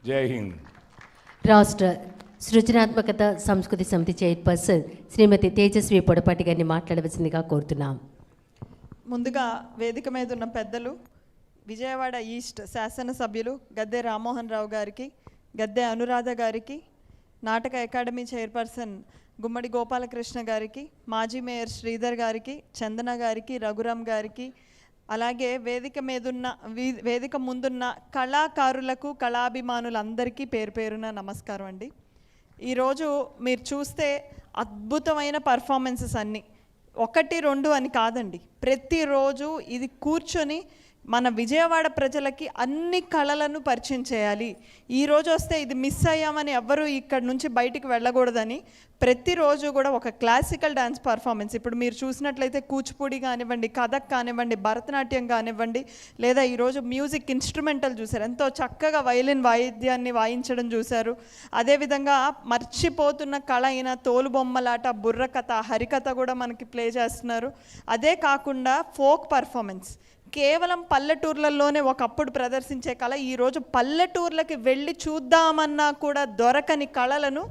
జై హింద్. రాష్ట్ర సృజనాత్మకత సంస్కృతి సమితి చైర్పర్సన్ శ్రీమతి తేజస్వి పొడపాటి గారిని మాట్లాడవలసిందిగా కోరుతున్నాం. ముందుగా వేదిక మీద ఉన్న పెద్దలు, విజయవాడ ఈస్ట్ శాసనసభ్యులు గద్దె రామ్మోహన్ రావు గారికి, గద్దె అనురాధ గారికి, నాటక అకాడమీ చైర్పర్సన్ గుమ్మడి గోపాలకృష్ణ గారికి, మాజీ మేయర్ శ్రీధర్ గారికి, చందన గారికి, రఘురామ్ గారికి, అలాగే వేదిక ముందున్న కళాకారులకు, కళాభిమానులందరికీ పేరు పేరున నమస్కారం అండి. ఈరోజు మీరు చూస్తే అద్భుతమైన పర్ఫార్మెన్సెస్ అన్నీ, 1, 2 అని కాదండి, ప్రతిరోజు ఇది కూర్చొని మన విజయవాడ ప్రజలకి అన్ని కళలను పరిచయం చేయాలి. ఈరోజు వస్తే ఇది మిస్ అయ్యామని ఎవ్వరూ ఇక్కడ నుంచి బయటికి వెళ్ళకూడదని ప్రతిరోజు కూడా ఒక క్లాసికల్ డ్యాన్స్ పర్ఫార్మెన్స్, ఇప్పుడు మీరు చూసినట్లయితే కూచిపూడి కానివ్వండి, కథక్ కానివ్వండి, భరతనాట్యం కానివ్వండి, లేదా ఈరోజు మ్యూజిక్ ఇన్స్ట్రుమెంటల్ చూశారు, ఎంతో చక్కగా వైలిన్ వాయిద్యాన్ని వాయించడం చూశారు. అదేవిధంగా మర్చిపోతున్న కళ అయిన తోలుబొమ్మలాట, బుర్రకథ, హరికథ కూడా మనకి ప్లే చేస్తున్నారు. అదే కాకుండా ఫోక్ పర్ఫార్మెన్స్, కేవలం పల్లెటూర్లలోనే ఒకప్పుడు ప్రదర్శించే కళ ఈరోజు పల్లెటూర్లకి వెళ్ళి చూద్దామన్నా కూడా దొరకని కళలను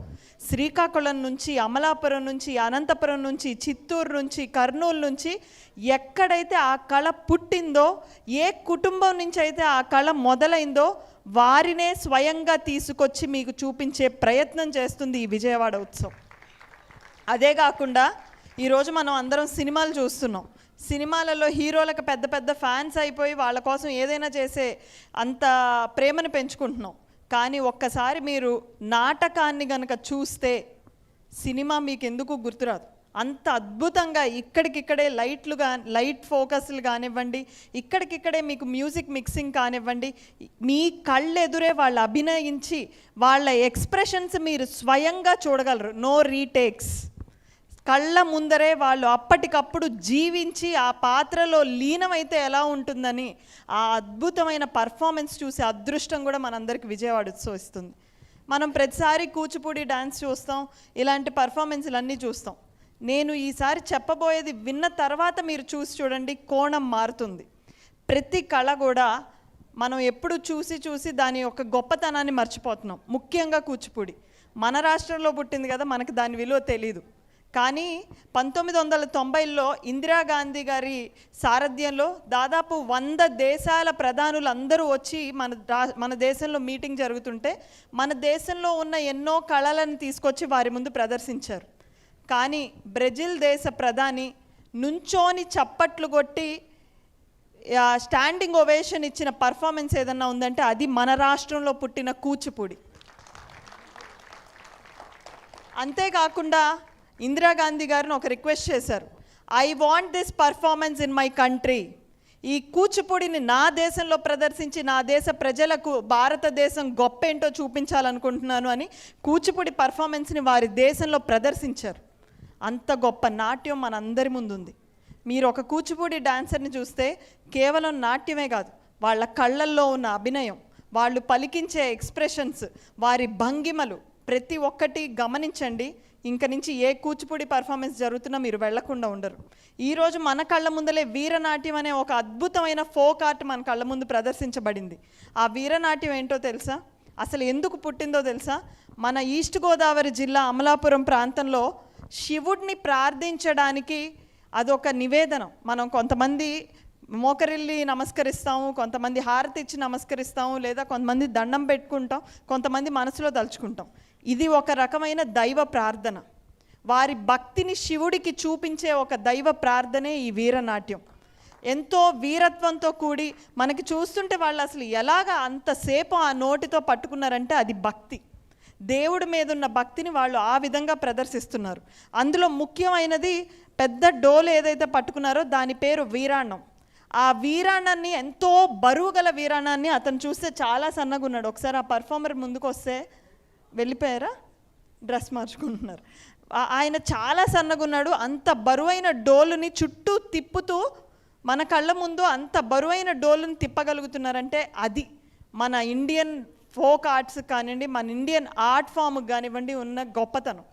శ్రీకాకుళం నుంచి, అమలాపురం నుంచి, అనంతపురం నుంచి, చిత్తూరు నుంచి, కర్నూలు నుంచి ఎక్కడైతే ఆ కళ పుట్టిందో, ఏ కుటుంబం నుంచి అయితే ఆ కళ మొదలైందో వారినే స్వయంగా తీసుకొచ్చి మీకు చూపించే ప్రయత్నం చేస్తుంది ఈ విజయవాడ ఉత్సవం. అదే కాకుండా ఈరోజు మనం అందరం సినిమాలు చూస్తున్నాం. సినిమాలలో హీరోలకు పెద్ద పెద్ద ఫ్యాన్స్ అయిపోయి వాళ్ళ కోసం ఏదైనా చేసే అంత ప్రేమను పెంచుకుంటున్నాం. కానీ ఒక్కసారి మీరు నాటకాన్ని కనుక చూస్తే సినిమా మీకు ఎందుకు గుర్తురాదు. అంత అద్భుతంగా ఇక్కడికిక్కడే లైట్ ఫోకస్లు కానివ్వండి, ఇక్కడికిక్కడే మీకు మ్యూజిక్ మిక్సింగ్ కానివ్వండి, మీ కళ్ళెదురే వాళ్ళు అభినయించి వాళ్ళ ఎక్స్ప్రెషన్స్ మీరు స్వయంగా చూడగలరు. నో రీటేక్స్, కళ్ళ ముందరే వాళ్ళు అప్పటికప్పుడు జీవించి ఆ పాత్రలో లీనమైతే ఎలా ఉంటుందని ఆ అద్భుతమైన పర్ఫార్మెన్స్ చూసే అదృష్టం కూడా మనందరికీ విజయవాడ ఉత్సవం ఇస్తుంది. మనం ప్రతిసారి కూచిపూడి డ్యాన్స్ చూస్తాం, ఇలాంటి పర్ఫార్మెన్స్లన్నీ చూస్తాం. నేను ఈసారి చెప్పబోయేది విన్న తర్వాత మీరు చూసి చూడండి, కోణం మారుతుంది. ప్రతి కళ కూడా మనం ఎప్పుడు చూసి దాని యొక్క గొప్పతనాన్ని మర్చిపోతున్నాం. ముఖ్యంగా కూచిపూడి మన రాష్ట్రంలో పుట్టింది కదా, మనకు దాని విలువ తెలీదు. కానీ 1990లో ఇందిరాగాంధీ గారి సారథ్యంలో దాదాపు 100 దేశాల ప్రధానులందరూ వచ్చి మన దేశంలో మీటింగ్ జరుగుతుంటే మన దేశంలో ఉన్న ఎన్నో కళలను తీసుకొచ్చి వారి ముందు ప్రదర్శించారు. కానీ బ్రెజిల్ దేశ ప్రధాని నుంచోని చప్పట్లు కొట్టి స్టాండింగ్ ఓవేషన్ ఇచ్చిన పర్ఫార్మెన్స్ ఏదన్నా ఉందంటే అది మన రాష్ట్రంలో పుట్టిన కూచిపూడి. అంతేకాకుండా ఇందిరాగాంధీ గారిని ఒక రిక్వెస్ట్ చేశారు, I want this performance in my country. ఈ కూచిపూడిని నా దేశంలో ప్రదర్శించి నా దేశ ప్రజలకు భారతదేశం గొప్ప ఏంటో చూపించాలనుకుంటున్నాను అని కూచిపూడి పర్ఫార్మెన్స్ని వారి దేశంలో ప్రదర్శించారు. అంత గొప్ప నాట్యం మనందరి ముందుంది. మీరు ఒక కూచిపూడి డాన్సర్ని చూస్తే కేవలం నాట్యమే కాదు, వాళ్ళ కళ్ళల్లో ఉన్న అభినయం, వాళ్ళు పలికించే ఎక్స్ప్రెషన్స్, వారి భంగిమలు ప్రతి ఒక్కటి గమనించండి. ఇంక నుంచి ఏ కూచిపూడి పర్ఫార్మెన్స్ జరుగుతున్నా మీరు వెళ్లకుండా ఉండరు. ఈరోజు మన కళ్ళ ముందలే వీరనాట్యం అనే ఒక అద్భుతమైన ఫోక్ ఆర్ట్ మన కళ్ళ ముందు ప్రదర్శించబడింది. ఆ వీరనాట్యం ఏంటో తెలుసా? అసలు ఎందుకు పుట్టిందో తెలుసా? మన ఈస్ట్ గోదావరి జిల్లా అమలాపురం ప్రాంతంలో శివుడిని ప్రార్థించడానికి అదొక నివేదనం. మనం కొంతమంది మోకరిల్లి నమస్కరిస్తాము, కొంతమంది హారతి ఇచ్చి నమస్కరిస్తాము, లేదా కొంతమంది దండం పెట్టుకుంటాం, కొంతమంది మనసులో తలుచుకుంటాం. ఇది ఒక రకమైన దైవ ప్రార్థన. వారి భక్తిని శివుడికి చూపించే ఒక దైవ ప్రార్థనే ఈ వీరనాట్యం. ఎంతో వీరత్వంతో కూడి మనకి చూస్తుంటే వాళ్ళు అసలు ఎలాగ అంతసేపు ఆ నోటితో పట్టుకున్నారంటే అది భక్తి. దేవుడి మీద ఉన్న భక్తిని వాళ్ళు ఆ విధంగా ప్రదర్శిస్తున్నారు. అందులో ముఖ్యమైనది పెద్ద డోలు ఏదైతే పట్టుకున్నారో దాని పేరు వీరాణం. ఆ వీరాణాన్ని, ఎంతో బరువు గల వీరాణాన్ని, అతను చూస్తే చాలా సన్నగా ఉన్నాడు. ఒకసారి ఆ పర్ఫార్మర్ ముందుకు వస్తే వెళ్ళిపోయారా, డ్రెస్ మార్చుకుంటున్నారు. ఆయన చాలా సన్నగా ఉన్నాడు. అంత బరువైన డోలుని చుట్టూ తిప్పుతూ మన కళ్ళ ముందు అంత బరువైన డోలుని తిప్పగలుగుతున్నారంటే అది మన ఇండియన్ ఫోక్ ఆర్ట్స్ కానివ్వండి, మన ఇండియన్ ఆర్ట్ ఫామ్కి కానివ్వండి ఉన్న గొప్పతనం.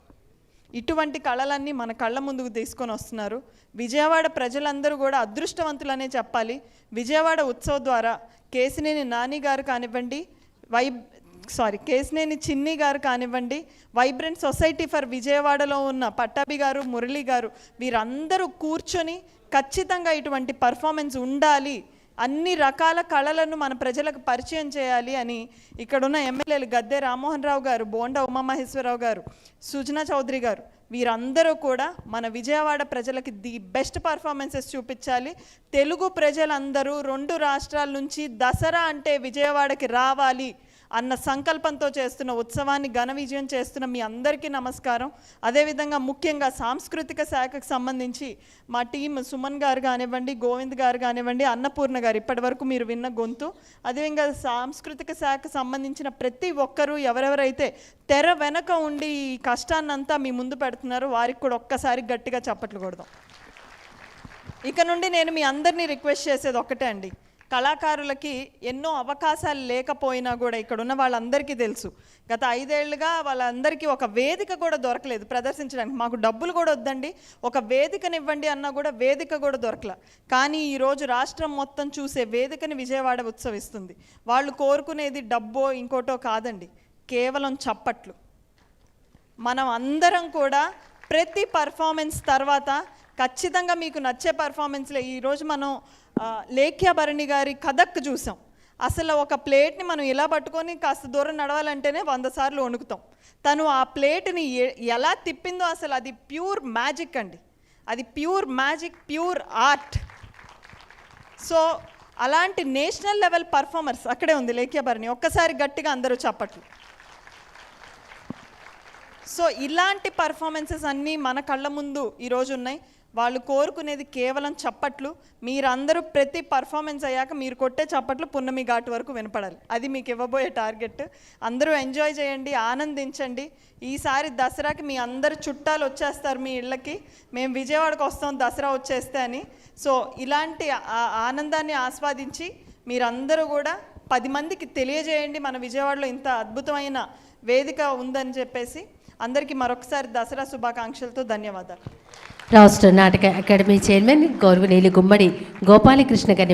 ఇటువంటి కళలన్నీ మన కళ్ళ ముందుకు తీసుకొని వస్తున్నారు. విజయవాడ ప్రజలందరూ కూడా అదృష్టవంతులనే చెప్పాలి. విజయవాడ ఉత్సవ్ ద్వారా కేసినేని నాని గారు కానివ్వండి, కేసినేని చిన్ని గారు కానివ్వండి, వైబ్రెంట్ సొసైటీ ఫర్ విజయవాడలో ఉన్న పట్టాభి గారు, మురళి గారు, వీరందరూ కూర్చొని ఖచ్చితంగా ఇటువంటి పర్ఫార్మెన్స్ ఉండాలి, అన్ని రకాల కళలను మన ప్రజలకు పరిచయం చేయాలి అని ఇక్కడున్న ఎమ్మెల్యేలు గద్దె రామ్మోహన్ రావు గారు, బోండా ఉమామహేశ్వరరావు గారు, సుజనా చౌదరి గారు, వీరందరూ కూడా మన విజయవాడ ప్రజలకి ది బెస్ట్ పర్ఫార్మెన్సెస్ చూపించాలి. తెలుగు ప్రజలందరూ 2 రాష్ట్రాల నుంచి దసరా అంటే విజయవాడకి రావాలి అన్న సంకల్పంతో చేస్తున్న ఉత్సవాన్ని ఘన విజయం చేస్తున్న మీ అందరికీ నమస్కారం. అదేవిధంగా ముఖ్యంగా సాంస్కృతిక శాఖకు సంబంధించి మా టీం సుమన్ గారు కానివ్వండి, గోవింద్ గారు కానివ్వండి, అన్నపూర్ణ గారు, ఇప్పటి వరకు మీరు విన్న గొంతు. అదేవిధంగా సాంస్కృతిక శాఖకు సంబంధించిన ప్రతి ఒక్కరూ ఎవరెవరైతే తెర వెనక ఉండి ఈ కష్టాన్నంతా మీ ముందు పెడుతున్నారో వారికి కూడా ఒక్కసారి గట్టిగా చప్పట్లు కొడదాం. ఇక నుండి నేను మీ అందరినీ రిక్వెస్ట్ చేసేది ఒక్కటే అండి, కళాకారులకి ఎన్నో అవకాశాలు లేకపోయినా కూడా ఇక్కడున్న వాళ్ళందరికీ తెలుసు, గత 5 ఏళ్ళుగా వాళ్ళందరికీ ఒక వేదిక కూడా దొరకలేదు ప్రదర్శించడానికి. మాకు డబ్బులు కూడా వద్దండి, ఒక వేదికనివ్వండి అన్నా కూడా వేదిక కూడా దొరకల. కానీ ఈరోజు రాష్ట్రం మొత్తం చూసే వేదికని విజయవాడ ఉత్సవిస్తుంది. వాళ్ళు కోరుకునేది డబ్బో ఇంకోటో కాదండి, కేవలం చప్పట్లు. మనం అందరం కూడా ప్రతి పర్ఫార్మెన్స్ తర్వాత ఖచ్చితంగా మీకు నచ్చే పర్ఫార్మెన్స్లే. ఈరోజు మనం లేఖ్యాభరణి గారి కథక్ చూసాం. అసలు ఒక ప్లేట్ని మనం ఇలా పట్టుకొని కాస్త దూరం నడవాలంటేనే 100 సార్లు వణుకుతాం. తను ఆ ప్లేట్ని ఎలా తిప్పిందో అసలు అది ప్యూర్ మ్యాజిక్ అండి, అది pure magic, pure art. So అలాంటి నేషనల్ లెవెల్ పర్ఫార్మర్స్ అక్కడే ఉంది లేఖ్యాభరణి, ఒక్కసారి గట్టిగా అందరూ చప్పట్లు. సో ఇలాంటి పర్ఫార్మెన్సెస్ అన్నీ మన కళ్ళ ముందు ఈరోజు ఉన్నాయి. వాళ్ళు కోరుకునేది కేవలం చప్పట్లు. మీరందరూ ప్రతి పర్ఫార్మెన్స్ అయ్యాక మీరు కొట్టే చప్పట్లు పున్నమి ఘాట్ వరకు వినపడాలి. అది మీకు ఇవ్వబోయే టార్గెట్. అందరూ ఎంజాయ్ చేయండి, ఆనందించండి. ఈసారి దసరాకి మీ అందరు చుట్టాలు వచ్చేస్తారు మీ ఇళ్ళకి, మేము విజయవాడకు వస్తాం దసరా వచ్చేస్తే అని. సో ఇలాంటి ఆనందాన్ని ఆస్వాదించి మీరందరూ కూడా 10 మందికి తెలియజేయండి మన విజయవాడలో ఇంత అద్భుతమైన వేదిక ఉందని చెప్పేసి. అందరికీ మరొకసారి దసరా శుభాకాంక్షలతో ధన్యవాదాలు. రాష్ట్ర నాటక అకాడమీ చైర్మన్ గౌరవనీయులు గుమ్మడి గోపాలకృష్ణ గారి